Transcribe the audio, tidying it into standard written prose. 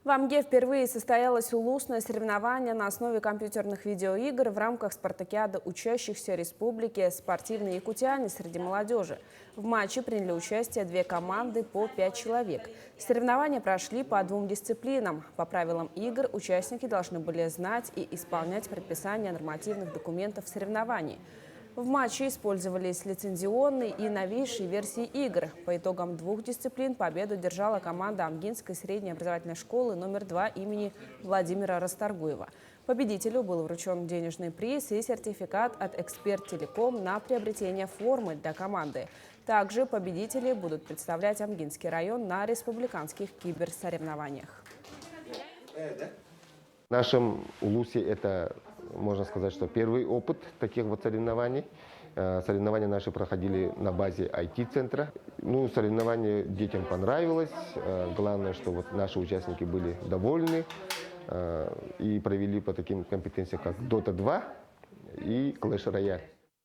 В Амге впервые состоялось улусное соревнование на основе компьютерных видеоигр в рамках спартакиады учащихся республики «Спортивные якутяне» среди молодежи. В матче приняли участие 2 команды по 5 человек. Соревнования прошли по 2 дисциплинам. По правилам игр участники должны были знать и исполнять предписания нормативных документов соревнований. В матче использовались лицензионные и новейшие версии игр. По итогам 2 дисциплин победу держала команда Амгинской средней образовательной школы номер 2 имени Владимира Расторгуева. Победителю был вручен денежный приз и сертификат от «Эксперт Телеком» на приобретение формы для команды. Также победители будут представлять Амгинский район на республиканских киберсоревнованиях. В нашем улусе это, можно сказать, что первый опыт таких вот соревнований. Соревнования наши проходили на базе IT-центра. Соревнование детям понравилось. Главное, что вот наши участники были довольны и провели по таким компетенциям, как Dota 2 и Clash Royale.